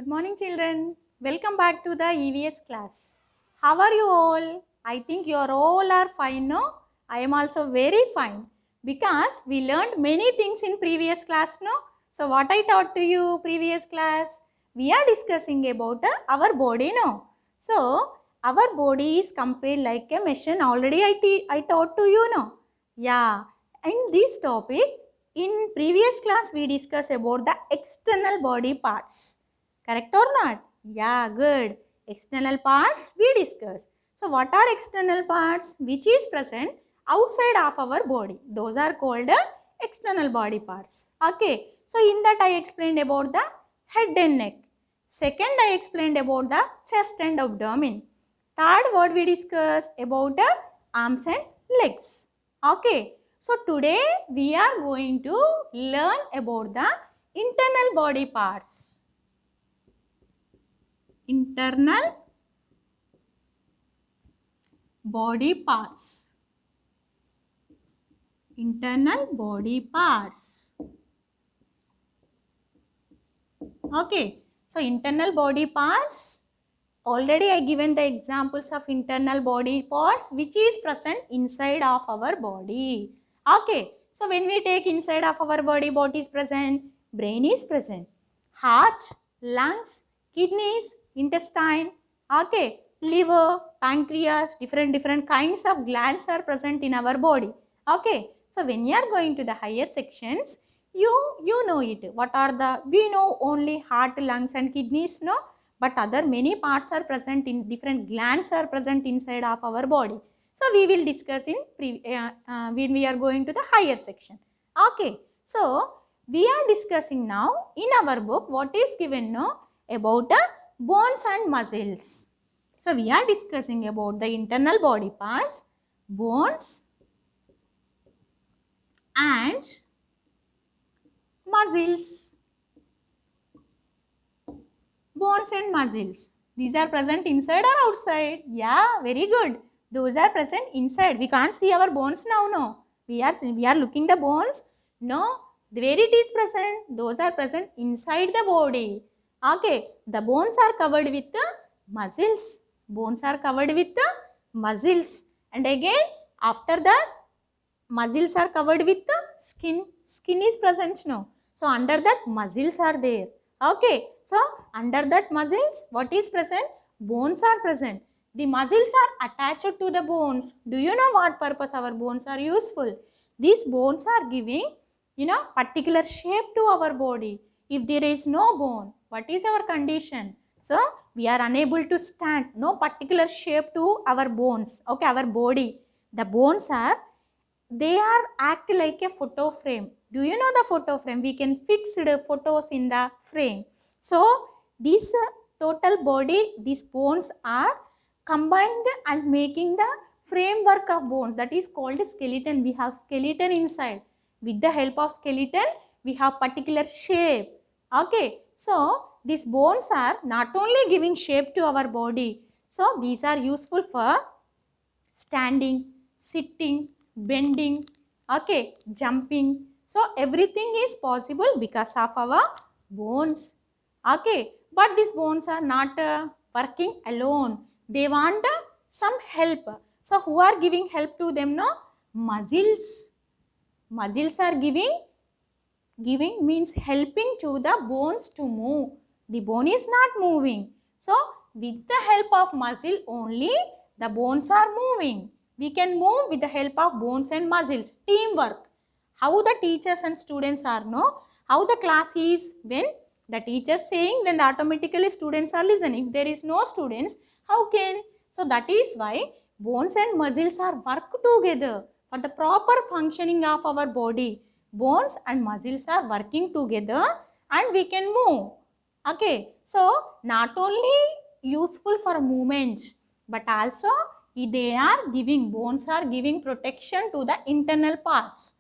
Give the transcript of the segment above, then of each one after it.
Good morning children. Welcome back to the EVS class. How are you all? I think you are all are fine, no? I am also very fine because we learned many things in previous class, no? So what I taught to you previous class? We are discussing about our body, no? So our body is compared like a machine. Already I taught to you, no? Yeah. In this topic, in previous class we discussed about the external body parts. Correct or not? Yeah, good. External parts we discussed. So what are external parts? Which is present outside of our body. Those are called external body parts. Okay. So in that I explained about the head and neck. Second I explained about the chest and abdomen. Third what we discussed about the arms and legs. Okay. So today we are going to learn about the internal body parts. Internal body parts. Internal body parts. Okay. So internal body parts. Already I given the examples of internal body parts which is present inside of our body. Okay. So when we take inside of our body, what is present? Brain is present. Heart, lungs, kidneys, intestine. Okay. Liver, pancreas, different kinds of glands are present in our body. Okay. So when you are going to the higher sections, you know it. What are the, we know only heart, lungs and kidneys, no? But other many parts are present in different glands are present inside of our body. So we will discuss in when we are going to the higher section. Okay. So we are discussing now in our book what is given now about the bones and muscles. So we are discussing about the internal body parts, bones and muscles. Bones and muscles. These are present inside or outside? Yeah, very good. Those are present inside. We can't see our bones now, no. We are looking the bones. No, where it is present? Those are present inside the body. Okay, the bones are covered with the muscles. Bones are covered with the muscles. And again, after that, muscles are covered with the skin. Skin is present now. So under that muscles are there. Okay. So under that muscles, what is present? Bones are present. The muscles are attached to the bones. Do you know what purpose our bones are useful? These bones are giving, particular shape to our body. If there is no bone, what is our condition? So we are unable to stand. No particular shape to our bones. Okay, our body. The bones are, they are act like a photo frame. Do you know the photo frame? We can fix the photos in the frame. So this total body, these bones are combined and making the framework of bones. That is called skeleton. We have skeleton inside. With the help of skeleton, we have particular shape. Okay. So these bones are not only giving shape to our body. So these are useful for standing, sitting, bending, okay, jumping. So everything is possible because of our bones. Okay, but these bones are not working alone. They want some help. So who are giving help to them? No, muscles. Muscles are giving means helping to the bones to move. The bone is not moving. So with the help of muscle only the bones are moving. We can move with the help of bones and muscles. Teamwork. How the teachers and students are, no? How the class is when the teacher saying, then the automatically students are listening. If there is no students, how can? So that is why bones and muscles are work together for the proper functioning of our body. Bones and muscles are working together and we can move. Okay, so not only useful for movement, but also they are giving, bones are giving protection to the internal parts.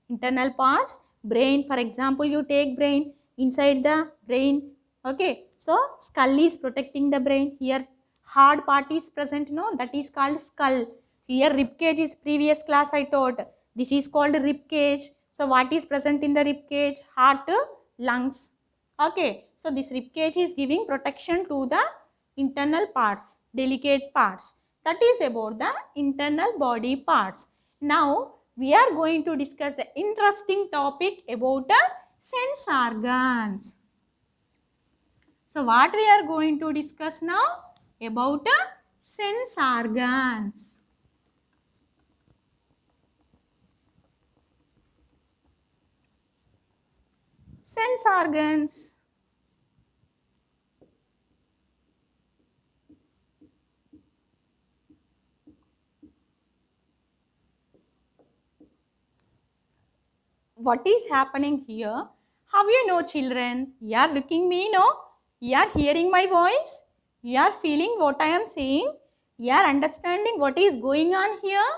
Internal parts, brain, for example, you take brain, inside the brain, okay, so skull is protecting the brain. Here hard part is present, no, that is called skull. Here rib cage is, previous class I taught, this is called rib cage. So what is present in the rib cage? Heart, lungs, Okay, so this rib cage is giving protection to the internal parts, delicate parts. That is about the internal body parts. Now we are going to discuss the interesting topic about the sense organs. So what we are going to discuss now? About the sense organs. Sense organs. What is happening here? How you know, children? You are looking me, no? You are hearing my voice? You are feeling what I am saying? You are understanding what is going on here?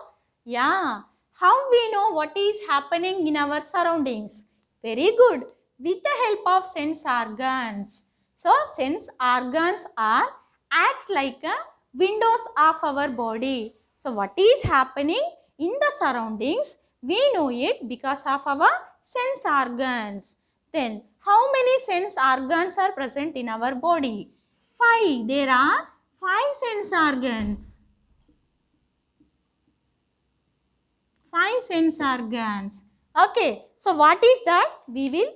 Yeah. How we know what is happening in our surroundings? Very good. With the help of sense organs. So, sense organs are act like a windows of our body. So, what is happening in the surroundings? We know it because of our sense organs. Then, how many sense organs are present in our body? 5. There are 5 sense organs. 5 sense organs. Okay. So, what is that? We will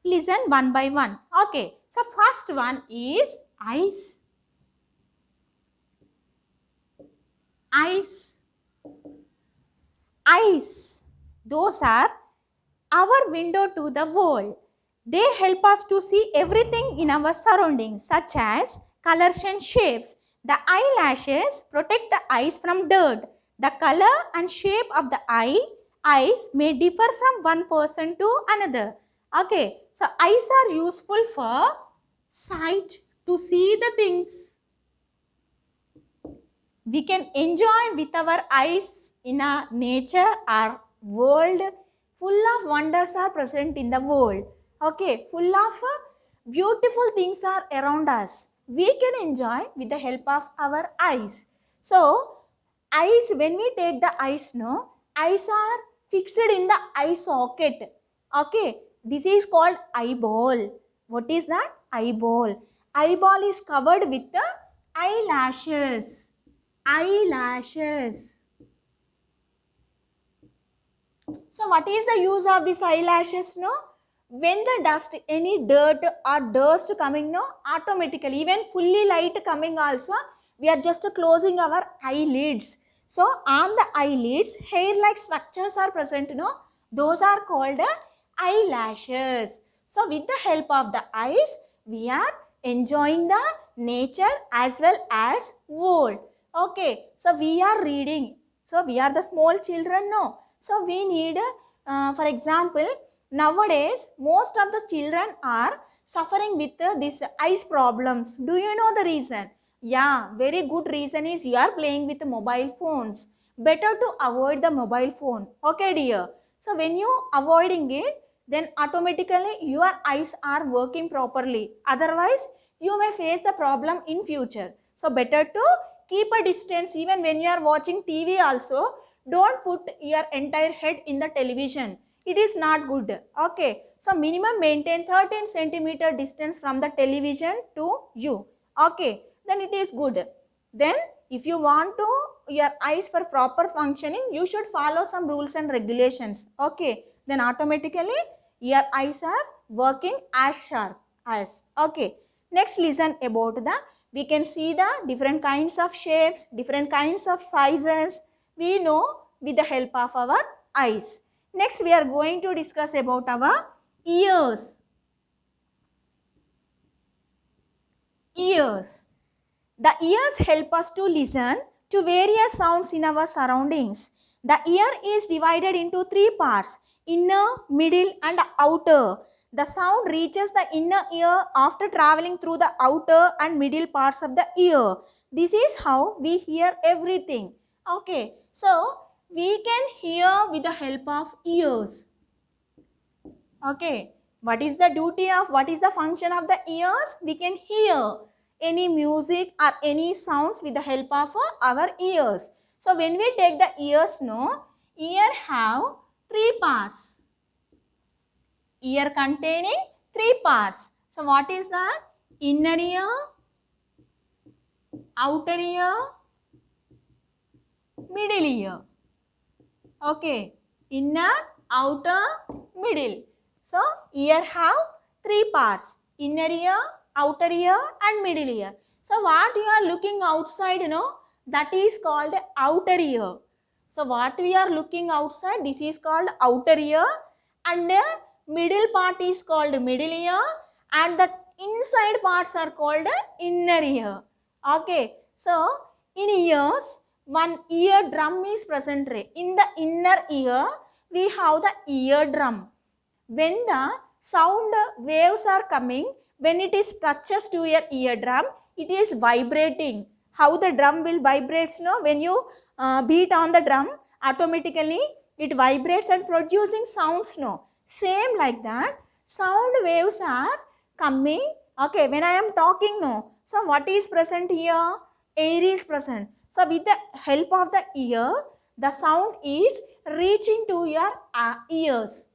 listen one by one. Okay. So, first one is eyes. Eyes. Eyes. Those are our window to the world. They help us to see everything in our surroundings, such as colors and shapes. The eyelashes protect the eyes from dirt. The color and shape of the eyes may differ from one person to another. Okay, so eyes are useful for sight, to see the things. We can enjoy with our eyes in a nature. Our world full of wonders are present in the world. Okay, full of beautiful things are around us. We can enjoy with the help of our eyes. So, eyes, when we take the eyes, no, eyes are fixed in the eye socket. Okay, this is called eyeball. What is that? Eyeball. Eyeball is covered with the eyelashes. Eyelashes. So what is the use of these eyelashes, no? When the dust, any dirt or dust coming, no, automatically, even fully light coming also, we are just closing our eyelids. So on the eyelids, hair-like structures are present, no? Those are called eyelashes. So with the help of the eyes, we are enjoying the nature as well as world. Okay, so we are reading. So we are the small children, no? So we need, for example, nowadays most of the children are suffering with these eyes problems. Do you know the reason? Yeah, very good reason is you are playing with mobile phones. Better to avoid the mobile phone. Okay, dear. So when you avoiding it, then automatically your eyes are working properly. Otherwise, you may face the problem in future. So better to keep a distance. Even when you are watching TV also, don't put your entire head in the television. It is not good. Okay. So minimum maintain 13 centimeter distance from the television to you. Okay. Then it is good. Then if you want to your eyes for proper functioning, you should follow some rules and regulations. Okay. Then automatically your eyes are working as sharp as. Okay. Next, listen about the, we can see the different kinds of shapes, different kinds of sizes. We know with the help of our eyes. Next, we are going to discuss about our ears. Ears. The ears help us to listen to various sounds in our surroundings. The ear is divided into 3 parts: inner, middle and outer. The sound reaches the inner ear after traveling through the outer and middle parts of the ear. This is how we hear everything. Okay, so we can hear with the help of ears. Okay, what is the duty of, what is the function of the ears? We can hear any music or any sounds with the help of our ears. So when we take the ears, no, ear have 3 parts. Ear containing 3 parts. So what is that? Inner ear, outer ear, middle ear. Okay, inner, outer, middle. So ear have three parts: inner ear, outer ear, and middle ear. So what you are looking outside, that is called outer ear. So what we are looking outside, this is called outer ear, and the middle part is called middle ear, and the inside parts are called inner ear. Okay, so in ears, one eardrum is present. In the inner ear, we have the eardrum. When the sound waves are coming, when it is touches to your eardrum, it is vibrating. How the drum will vibrates, no? When you beat on the drum, automatically it vibrates and producing sounds, no? Same like that, sound waves are coming. Okay, when I am talking, no? So what is present here? Air is present. So with the help of the ear, the sound is reaching to your ears.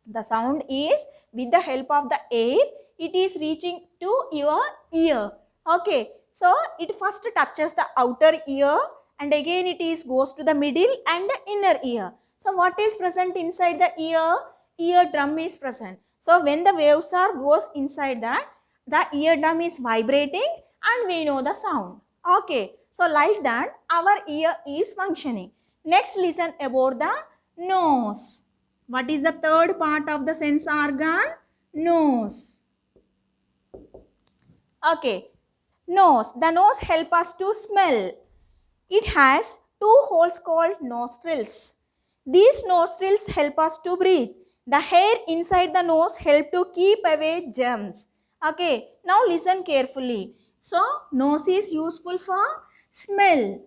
The sound is with the help of the air, it is reaching to your ear. Okay, so it first touches the outer ear, and again it is goes to the middle and the inner ear. So what is present inside the ear? Eardrum is present. So when the waves are goes inside that, the eardrum is vibrating and we know the sound. Okay, so like that our ear is functioning. Next, listen about the nose. What is the third part of the sense organ? Nose. Okay, nose. The nose helps us to smell. It has two holes called nostrils. These nostrils help us to breathe. The hair inside the nose help to keep away germs. Okay, now listen carefully. So, nose is useful for smell.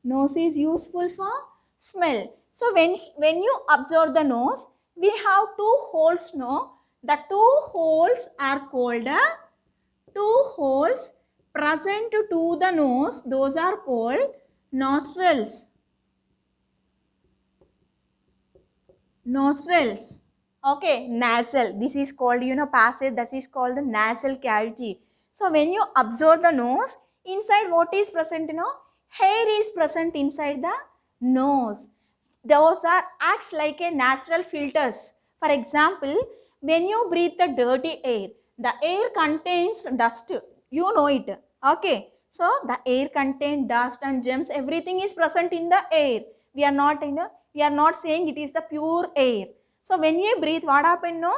Nose is useful for smell. So when you observe the nose, we have two holes, no? The two holes are called two holes present to the nose. Those are called nostrils. Nostrils. Okay, nasal. This is called, passage. This is called the nasal cavity. So when you observe the nose, inside what is present, hair is present inside the nose. Those are acts like a natural filters. For example, when you breathe the dirty air, the air contains dust. You know it. Okay. So the air contains dust and germs. Everything is present in the air. We are not saying it is the pure air. So when you breathe, what happens? No,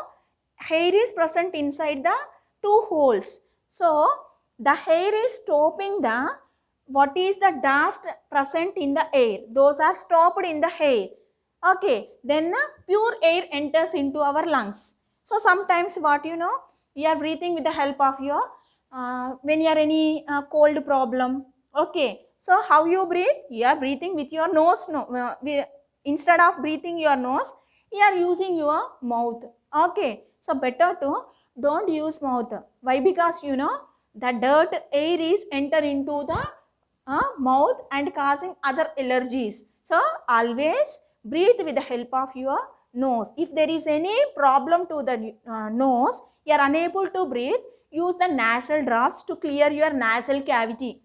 hair is present inside the two holes. So the hair is stopping the what is the dust present in the air. Those are stopped in the hair. Okay, then pure air enters into our lungs. So sometimes what you are breathing with the help of your when you are any cold problem. Okay, so how you breathe? You are breathing with your nose. No, instead of breathing your nose, you are using your mouth. Okay, so better to don't use mouth. Why? Because the dirt air is enter into the mouth and causing other allergies. So always breathe with the help of your nose. If there is any problem to the nose, you are unable to breathe, use the nasal drops to clear your nasal cavity.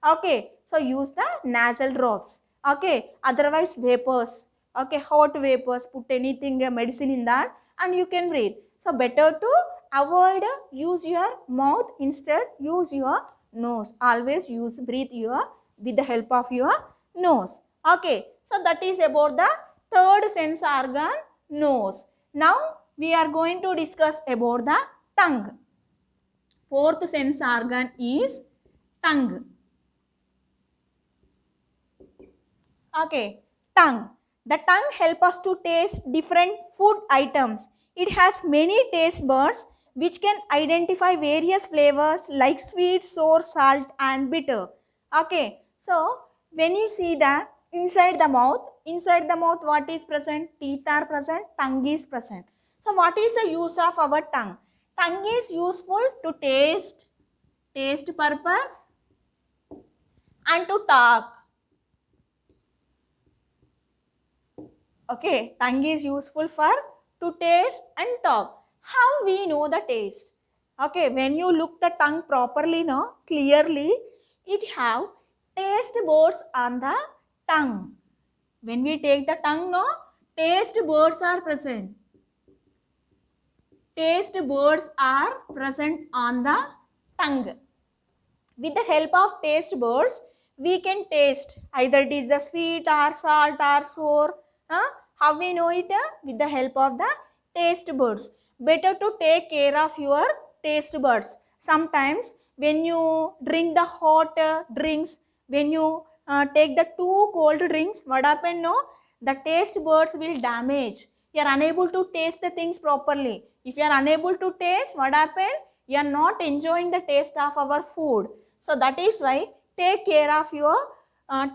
Okay, so use the nasal drops. Okay, otherwise vapors. Okay, hot vapors, put anything medicine in that and you can breathe. So better to avoid use your mouth, instead use your nose. Always breathe with the help of your nose. Okay, so that is about the third sense organ, nose. Now we are going to discuss about the tongue. Fourth sense organ is tongue. Okay, tongue. The tongue helps us to taste different food items. It has many taste buds which can identify various flavors like sweet, sour, salt and bitter. Okay, so when you see the inside the mouth what is present? Teeth are present, tongue is present. So what is the use of our tongue? Tongue is useful to taste purpose and to talk. Okay, tongue is useful for to taste and talk. How we know the taste? Okay, when you look the tongue properly, no, clearly, it have taste buds on the tongue. When we take the tongue, no, taste buds are present. Taste buds are present on the tongue. With the help of taste buds, we can taste either it is the sweet or salt or sour. How we know it? With the help of the taste buds. Better to take care of your taste buds. Sometimes when you drink the hot drinks, when you take the too cold drinks, what happen? No, the taste buds will damage. You are unable to taste the things properly. If you are unable to taste, what happen? You are not enjoying the taste of our food. So that is why take care of your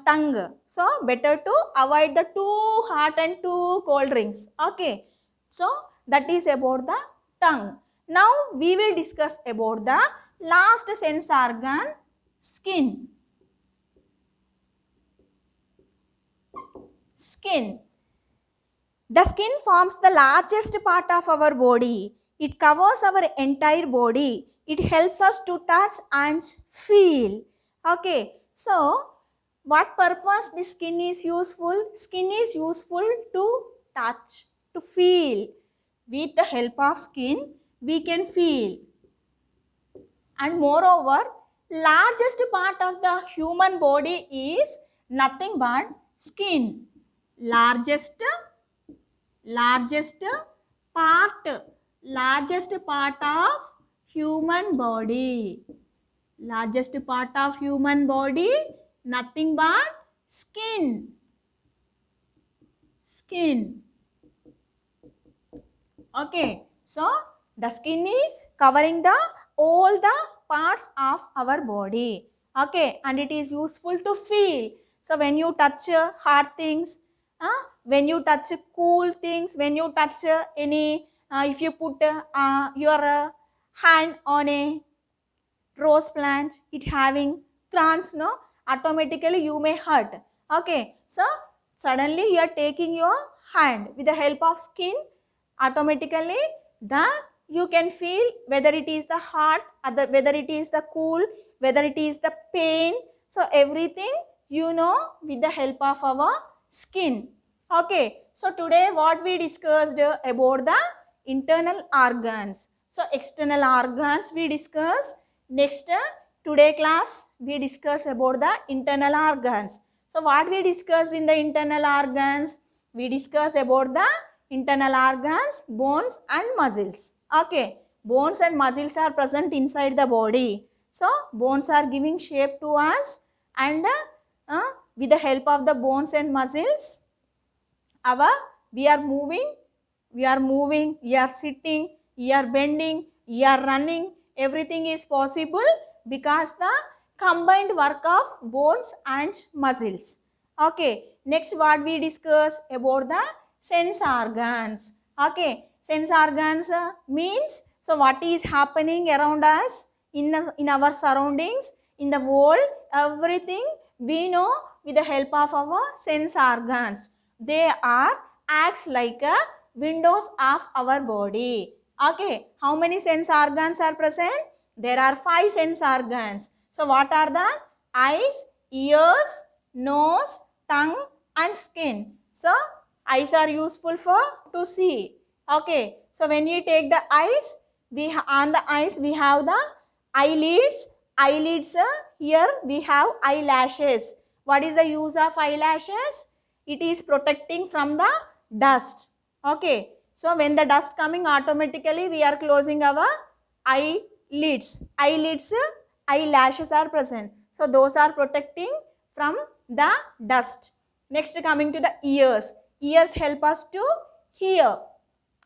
tongue. So better to avoid the too hot and too cold drinks. Okay. So that is about the tongue. Now we will discuss about the last sense organ, skin. Skin. The skin forms the largest part of our body. It covers our entire body. It helps us to touch and feel. Okay, so what purpose the skin is useful? Skin is useful to touch, to feel. With the help of skin, we can feel. And moreover, largest part of the human body is nothing but skin. Largest part of human body, nothing but skin. Okay, so the skin is covering the all the parts of our body. Okay, and it is useful to feel. So when you touch hard things, when you touch cool things, when you touch any, if you put your hand on a rose plant, it having thorns, no, automatically you may hurt. Okay, so suddenly you are taking your hand with the help of skin, automatically that you can feel whether it is the hot, whether it is the cool, whether it is the pain. So everything you know with the help of our skin. Okay, so today what we discussed about the internal organs. So external organs we discussed. Next today class we discuss about the internal organs. So what we discuss in the internal organs? We discuss about the internal organs, bones and muscles. Okay, bones and muscles are present inside the body. So bones are giving shape to us, and with the help of the bones and muscles, we are moving, we are sitting, we are bending, we are running. Everything is possible because the combined work of bones and muscles. Okay, next what we discuss about the sense organs. Okay, sense organs means, so what is happening around us in our surroundings, in the world, everything we know with the help of our sense organs. They are acts like a windows of our body. Okay, how many sense organs are present? There are 5 sense organs. So what are the? Eyes, ears, nose, tongue and skin. So eyes are useful for to see. Okay, so when you take the eyes, on the eyes we have the eyelids. Here we have eyelashes. What is the use of eyelashes? It is protecting from the dust. Okay, so when the dust coming, automatically we are closing our eyelids. Eyelashes are present. So those are protecting from the dust. Next, coming to the ears. Ears help us to hear.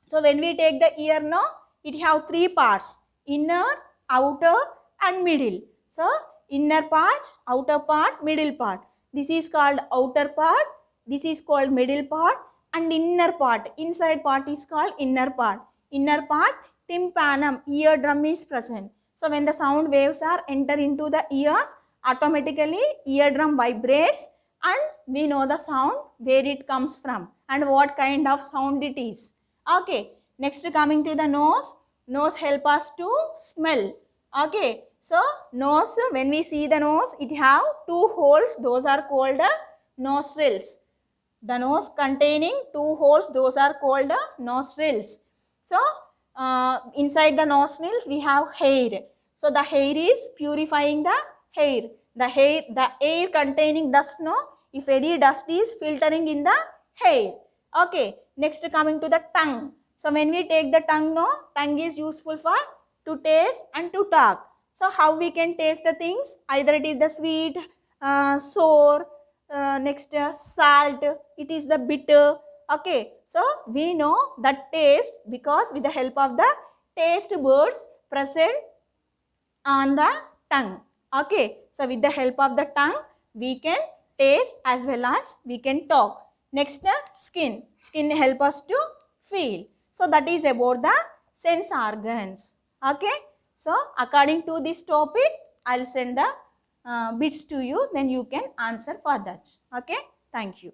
So when we take the ear, no, it have 3 parts: inner, outer and middle. So inner part, outer part, middle part. This is called outer part, this is called middle part, and inner part, inside part is called inner part. Inner part, tympanum, eardrum is present. So when the sound waves are enter into the ears, automatically eardrum vibrates and we know the sound where it comes from and what kind of sound it is. Okay, next coming to the nose. Nose help us to smell. Okay, so nose, when we see the nose, it have two holes. Those are called nostrils. The nose containing two holes, those are called nostrils. So inside the nostrils we have hair. So the hair is purifying the hair. The air containing dust, no, if any dust is filtering in the hair. Okay, next coming to the tongue. So when we take the tongue, no, tongue is useful for to taste and to talk. So how we can taste the things? Either it is the sweet, sour, next salt, it is the bitter. Okay, so we know that taste because with the help of the taste buds present on the tongue. Okay, so with the help of the tongue we can taste as well as we can talk. Next, skin. Skin help us to feel. So that is about the sense organs. Okay, so according to this topic I'll send the bits to you, then you can answer for that. Okay, thank you.